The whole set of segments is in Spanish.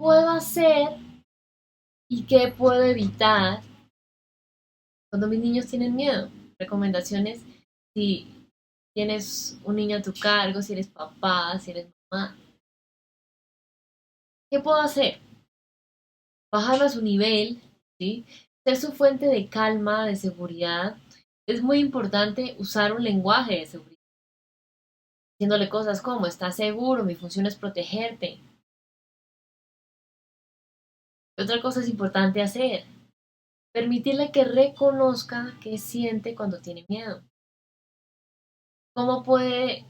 puedo hacer y qué puedo evitar cuando mis niños tienen miedo? Recomendaciones si tienes un niño a tu cargo, si eres papá, si eres mamá. ¿Qué puedo hacer? Bajarlo a su nivel, ¿sí? Ser su fuente de calma, de seguridad. Es muy importante usar un lenguaje de seguridad, diciéndole cosas como, estás seguro, mi función es protegerte. Otra cosa es importante hacer, permitirle que reconozca qué siente cuando tiene miedo. ¿Cómo puede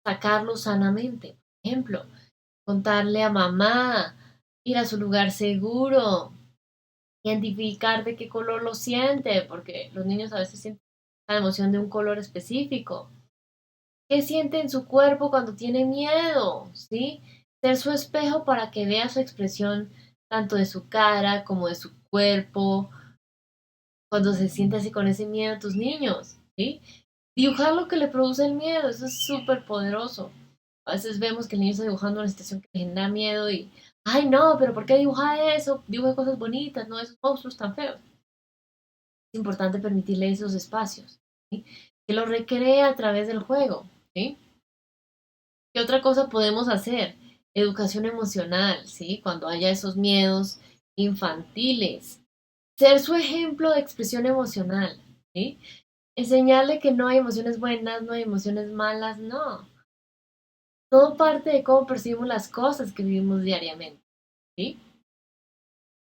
sacarlo sanamente? Por ejemplo, contarle a mamá, ir a su lugar seguro, identificar de qué color lo siente, porque los niños a veces sienten la emoción de un color específico. ¿Qué siente en su cuerpo cuando tiene miedo? ¿Sí? Ser su espejo para que vea su expresión tanto de su cara como de su cuerpo, cuando se siente así con ese miedo a tus niños, ¿sí? Dibujar lo que le produce el miedo, eso es súper poderoso. A veces vemos que el niño está dibujando una situación que le genera miedo y, ay no, pero ¿por qué dibuja eso? Dibuja cosas bonitas, no esos monstruos tan feos. Es importante permitirle esos espacios, ¿sí? Que lo recree a través del juego, ¿sí? ¿Qué otra cosa podemos hacer? Educación emocional, ¿sí? Cuando haya esos miedos infantiles. Ser su ejemplo de expresión emocional, ¿sí? Enseñarle que no hay emociones buenas, no hay emociones malas, no. Todo parte de cómo percibimos las cosas que vivimos diariamente, ¿sí?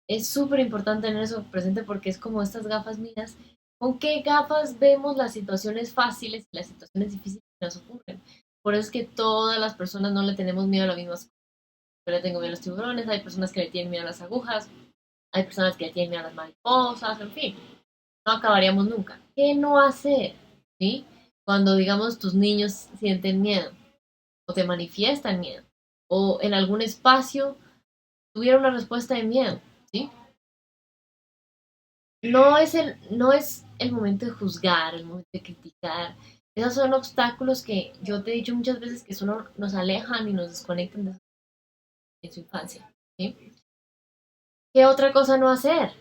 Es súper importante tener eso presente porque es como estas gafas mías. ¿Con qué gafas vemos las situaciones fáciles y las situaciones difíciles que nos ocurren? Por eso es que todas las personas no le tenemos miedo a las mismas cosas. Yo le tengo miedo a los tiburones, hay personas que le tienen miedo a las agujas, hay personas que le tienen miedo a las mariposas, en fin, no acabaríamos nunca. ¿Qué no hacer? ¿Sí? Cuando, digamos, tus niños sienten miedo o te manifiestan miedo o en algún espacio tuvieron una respuesta de miedo, ¿sí? No es el momento de juzgar, el momento de criticar. Esos son obstáculos que yo te he dicho muchas veces que solo nos alejan y nos desconectan de su infancia, ¿sí? ¿Qué otra cosa no hacer?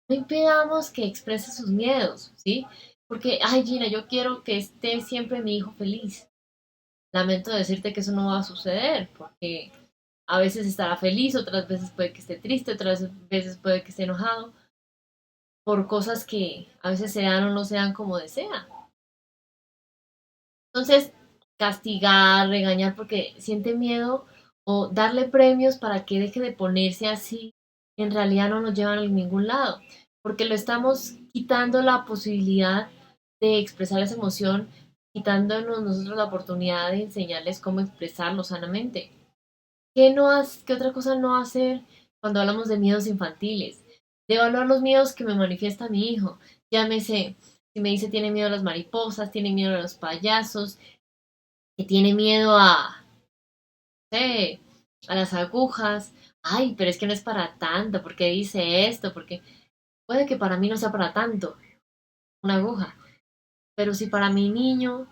No impidamos que exprese sus miedos, ¿sí? Porque, ay Gina, yo quiero que esté siempre mi hijo feliz. Lamento decirte que eso no va a suceder, porque a veces estará feliz, otras veces puede que esté triste, otras veces puede que esté enojado por cosas que a veces se dan o no se dan como desea. Entonces, castigar, regañar porque siente miedo o darle premios para que deje de ponerse así, en realidad no nos llevan a ningún lado, porque lo estamos quitando la posibilidad de expresar esa emoción, quitándonos nosotros la oportunidad de enseñarles cómo expresarlo sanamente. ¿Qué otra cosa no hacer cuando hablamos de miedos infantiles? De evaluar los miedos que me manifiesta mi hijo. Llámese, si me dice tiene miedo a las mariposas, tiene miedo a los payasos, que tiene miedo a, no sé, a las agujas. Ay, pero es que no es para tanto, ¿por qué dice esto? Porque puede que para mí no sea para tanto una aguja, pero si para mi niño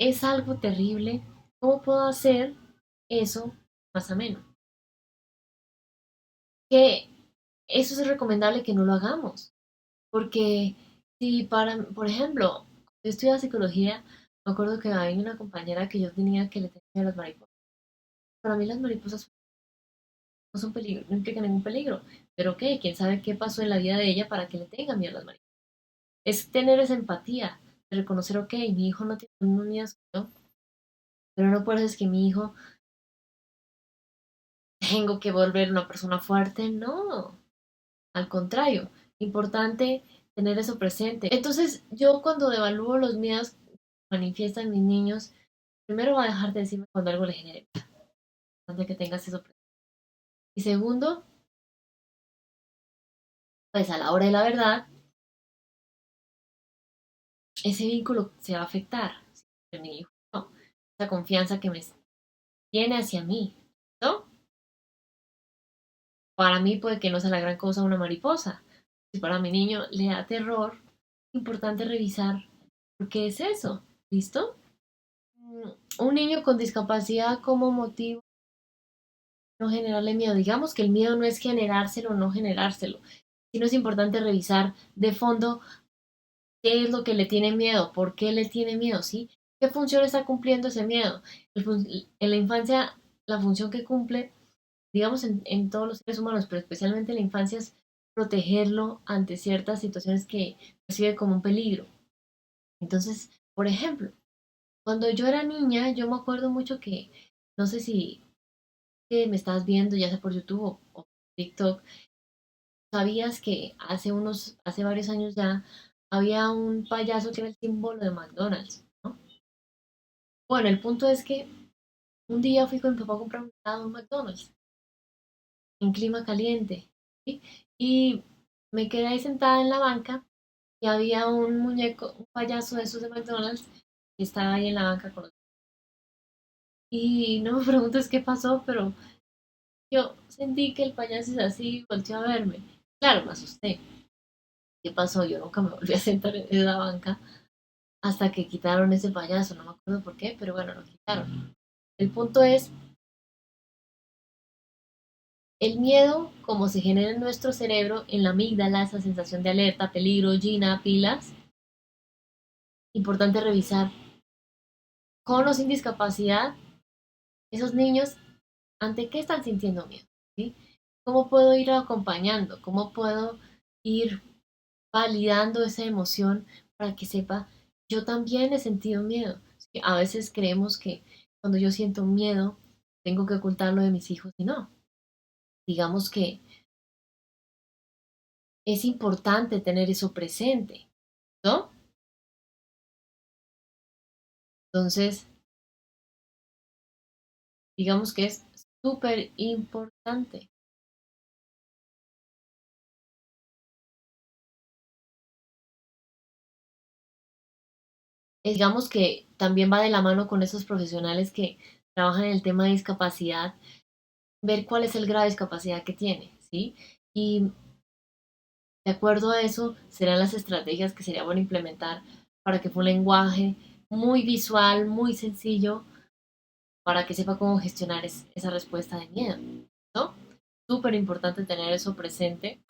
es algo terrible, ¿cómo puedo hacer eso más ameno? Que eso es recomendable que no lo hagamos, porque si por ejemplo, yo estudiaba psicología, me acuerdo que había una compañera que yo tenía que le tenía miedo a las mariposas. Para mí las mariposas no son peligro, no implican ningún peligro. Pero ok, quién sabe qué pasó en la vida de ella para que le tenga miedo a las mariposas. Es tener esa empatía, de reconocer, ok, mi hijo no tiene un miedo, ¿no? Pero no por eso es que mi hijo tengo que volver una persona fuerte, no. Al contrario, importante tener eso presente. Entonces, yo cuando evalúo los miedos que manifiestan mis niños, primero va a dejar de decirme cuando algo le genere, antes que tengas eso presente. Y segundo, pues a la hora de la verdad, ese vínculo se va a afectar. Si mi hijo, no, esa confianza que me tiene hacia mí, ¿no? Para mí puede que no sea la gran cosa una mariposa. Si para mi niño le da terror, es importante revisar por qué es eso. ¿Listo? Un niño con discapacidad como motivo no generarle miedo. Digamos que el miedo no es generárselo o no generárselo, sino es importante revisar de fondo qué es lo que le tiene miedo, por qué le tiene miedo, ¿sí? ¿Qué función está cumpliendo ese miedo? En la infancia, la función que cumple, digamos en todos los seres humanos, pero especialmente en la infancia, es protegerlo ante ciertas situaciones que percibe como un peligro. Entonces, por ejemplo, cuando yo era niña, yo me acuerdo mucho que, no sé si que me estás viendo, ya sea por YouTube o TikTok, sabías que hace varios años ya, había un payaso que era el símbolo de McDonald's, ¿no? Bueno, el punto es que un día fui con mi papá a comprar un helado en McDonald's, en clima caliente, ¿sí? Y me quedé ahí sentada en la banca y había un muñeco, un payaso de esos de McDonald's, que estaba ahí en la banca con nosotros. Y no me preguntes qué pasó, pero yo sentí que el payaso es así y volteó a verme. Claro, me asusté. ¿Qué pasó? Yo nunca me volví a sentar en la banca hasta que quitaron ese payaso. No me acuerdo por qué, pero bueno, lo quitaron. El punto es, el miedo, como se genera en nuestro cerebro, en la amígdala, esa sensación de alerta, peligro, gina, pilas, importante revisar con o sin discapacidad, esos niños, ¿ante qué están sintiendo miedo? ¿Sí? ¿Cómo puedo ir acompañando? ¿Cómo puedo ir validando esa emoción para que sepa, yo también he sentido miedo? Sí, a veces creemos que cuando yo siento miedo, tengo que ocultarlo de mis hijos y no. Digamos que es importante tener eso presente, ¿no? Entonces, digamos que es súper importante. Digamos que también va de la mano con esos profesionales que trabajan en el tema de discapacidad, ver cuál es el grado de discapacidad que tiene, ¿sí? Y de acuerdo a eso, serán las estrategias que sería bueno implementar para que fue un lenguaje muy visual, muy sencillo, para que sepa cómo gestionar esa respuesta de miedo, ¿no? Súper importante tener eso presente.